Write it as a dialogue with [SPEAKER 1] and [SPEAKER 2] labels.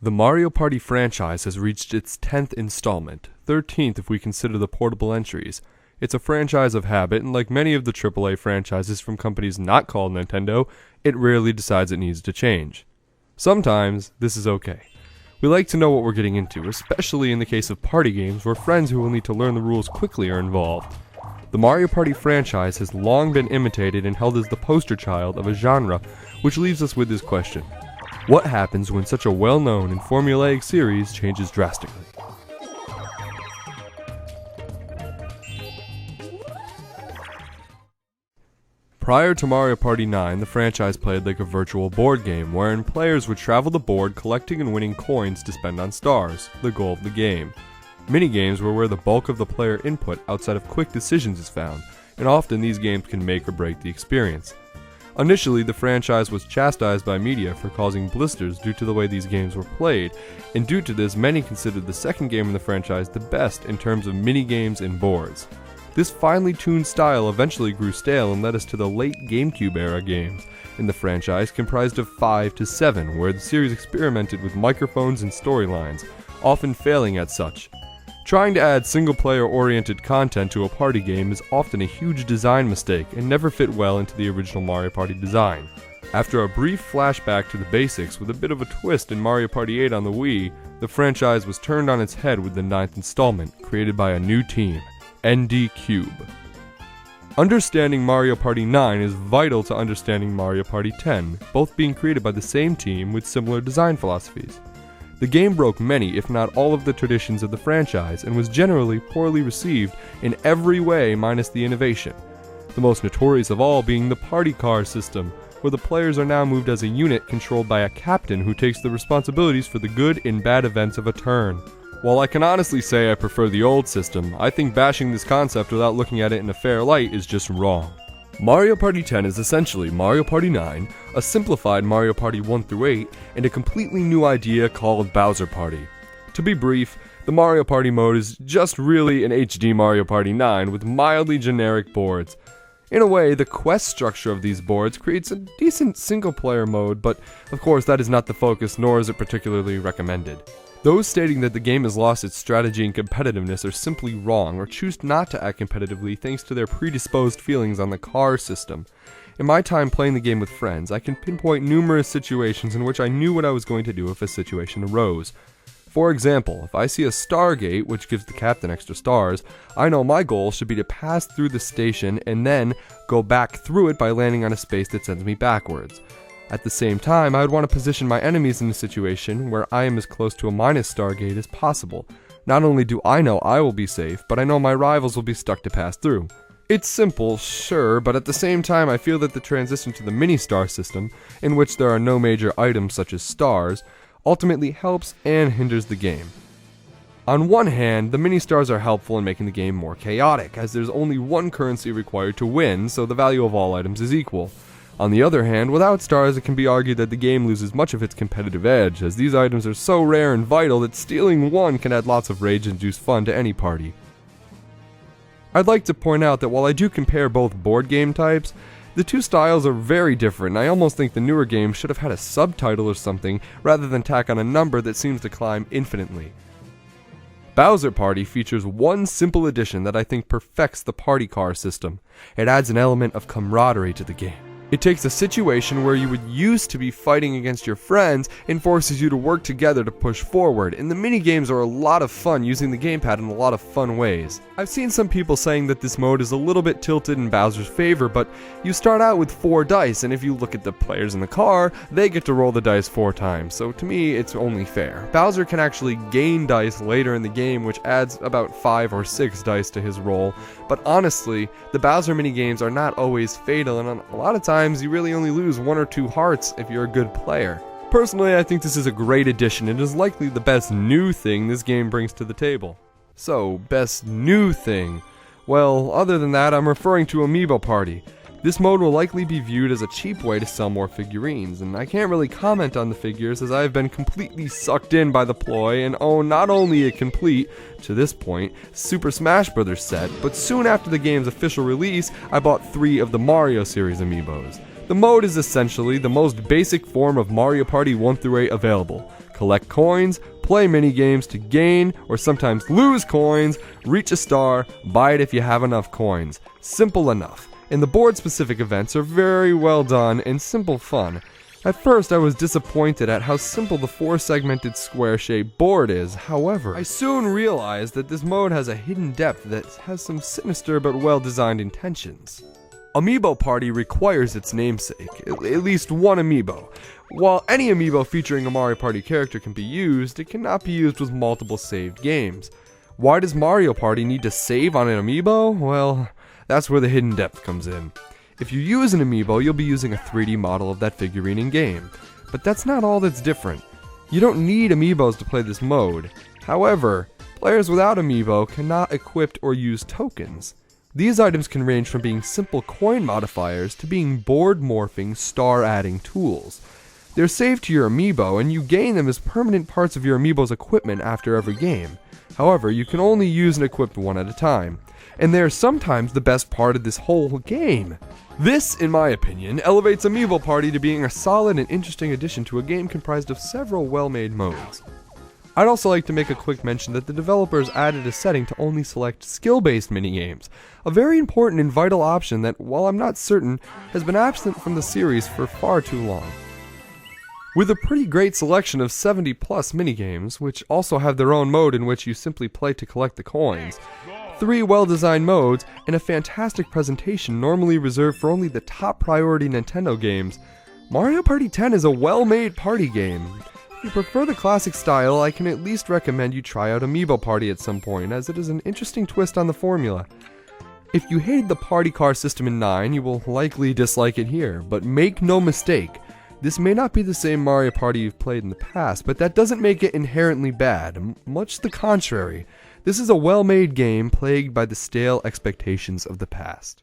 [SPEAKER 1] The Mario Party franchise has reached its 10th installment, 13th if we consider the portable entries. It's a franchise of habit, and like many of the AAA franchises from companies not called Nintendo, it rarely decides it needs to change. Sometimes, this is okay. We like to know what we're getting into, especially in the case of party games where friends who will need to learn the rules quickly are involved. The Mario Party franchise has long been imitated and held as the poster child of a genre, which leaves us with this question. What happens when such a well-known and formulaic series changes drastically? Prior to Mario Party 9, the franchise played like a virtual board game, wherein players would travel the board collecting and winning coins to spend on stars, the goal of the game. Minigames were where the bulk of the player input outside of quick decisions is found, and often these games can make or break the experience. Initially, the franchise was chastised by media for causing blisters due to the way these games were played, and due to this, many considered the second game in the franchise the best in terms of minigames and boards. This finely tuned style eventually grew stale and led us to the late GameCube era games in the franchise, comprised of 5 to 7, where the series experimented with microphones and storylines, often failing at such. Trying to add single-player oriented content to a party game is often a huge design mistake and never fit well into the original Mario Party design. After a brief flashback to the basics with a bit of a twist in Mario Party 8 on the Wii, the franchise was turned on its head with the 9th installment, created by a new team, ND Cube. Understanding Mario Party 9 is vital to understanding Mario Party 10, both being created by the same team with similar design philosophies. The game broke many, if not all of the traditions of the franchise, and was generally poorly received in every way minus the innovation. The most notorious of all being the party car system, where the players are now moved as a unit controlled by a captain who takes the responsibilities for the good and bad events of a turn. While I can honestly say I prefer the old system, I think bashing this concept without looking at it in a fair light is just wrong. Mario Party 10 is essentially Mario Party 9, a simplified Mario Party 1 through 8, and a completely new idea called Bowser Party. To be brief, the Mario Party mode is just really an HD Mario Party 9 with mildly generic boards. In a way, the quest structure of these boards creates a decent single-player mode, but of course that is not the focus, nor is it particularly recommended. Those stating that the game has lost its strategy and competitiveness are simply wrong, or choose not to act competitively thanks to their predisposed feelings on the car system. In my time playing the game with friends, I can pinpoint numerous situations in which I knew what I was going to do if a situation arose. For example, if I see a star gate, which gives the captain extra stars, I know my goal should be to pass through the station and then go back through it by landing on a space that sends me backwards. At the same time, I would want to position my enemies in a situation where I am as close to a minus star gate as possible. Not only do I know I will be safe, but I know my rivals will be stuck to pass through. It's simple, sure, but at the same time I feel that the transition to the mini-star system, in which there are no major items such as stars, ultimately helps and hinders the game. On one hand, the mini-stars are helpful in making the game more chaotic, as there's only one currency required to win, so the value of all items is equal. On the other hand, without stars, it can be argued that the game loses much of its competitive edge, as these items are so rare and vital that stealing one can add lots of rage-induced fun to any party. I'd like to point out that while I do compare both board game types, the two styles are very different, and I almost think the newer games should have had a subtitle or something, rather than tack on a number that seems to climb infinitely. Bowser Party features one simple addition that I think perfects the party car system. It adds an element of camaraderie to the game. It takes a situation where you would used to be fighting against your friends and forces you to work together to push forward, and the mini-games are a lot of fun using the gamepad in a lot of fun ways. I've seen some people saying that this mode is a little bit tilted in Bowser's favor, but you start out with 4 dice, and if you look at the players in the car, they get to roll the dice 4 times, so to me it's only fair. Bowser can actually gain dice later in the game, which adds about 5 or 6 dice to his roll, but honestly, the Bowser mini-games are not always fatal, and a lot of times you really only lose 1 or 2 hearts if you're a good player. Personally, I think this is a great addition and is likely the best new thing this game brings to the table. So, best new thing? Well, other than that, I'm referring to Amiibo Party. This mode will likely be viewed as a cheap way to sell more figurines, and I can't really comment on the figures as I have been completely sucked in by the ploy and own not only a complete, to this point, Super Smash Bros. Set, but soon after the game's official release, I bought 3 of the Mario series amiibos. The mode is essentially the most basic form of Mario Party 1 through 8 available, collect coins, play minigames to gain or sometimes lose coins, reach a star, buy it if you have enough coins. Simple enough. And the board-specific events are very well done and simple fun. At first I was disappointed at how simple the 4-segmented square-shaped board is. However, I soon realized that this mode has a hidden depth that has some sinister but well-designed intentions. Amiibo Party requires its namesake, at least one amiibo. While any amiibo featuring a Mario Party character can be used, it cannot be used with multiple saved games. Why does Mario Party need to save on an amiibo? Well, that's where the hidden depth comes in. If you use an amiibo, you'll be using a 3D model of that figurine in-game. But that's not all that's different. You don't need amiibos to play this mode. However, players without amiibo cannot equip or use tokens. These items can range from being simple coin modifiers to being board morphing, star adding tools. They're saved to your amiibo and you gain them as permanent parts of your amiibo's equipment after every game. However, you can only use and equip one at a time. And they're sometimes the best part of this whole game. This, in my opinion, elevates Amiibo Party to being a solid and interesting addition to a game comprised of several well-made modes. I'd also like to make a quick mention that the developers added a setting to only select skill-based minigames, a very important and vital option that, while I'm not certain, has been absent from the series for far too long. With a pretty great selection of 70 plus minigames, which also have their own mode in which you simply play to collect the coins, 3 well-designed modes, and a fantastic presentation normally reserved for only the top priority Nintendo games, Mario Party 10 is a well-made party game. If you prefer the classic style, I can at least recommend you try out Amiibo Party at some point, as it is an interesting twist on the formula. If you hated the party car system in 9, you will likely dislike it here, but make no mistake, this may not be the same Mario Party you've played in the past, but that doesn't make it inherently bad, much the contrary. This is a well-made game plagued by the stale expectations of the past.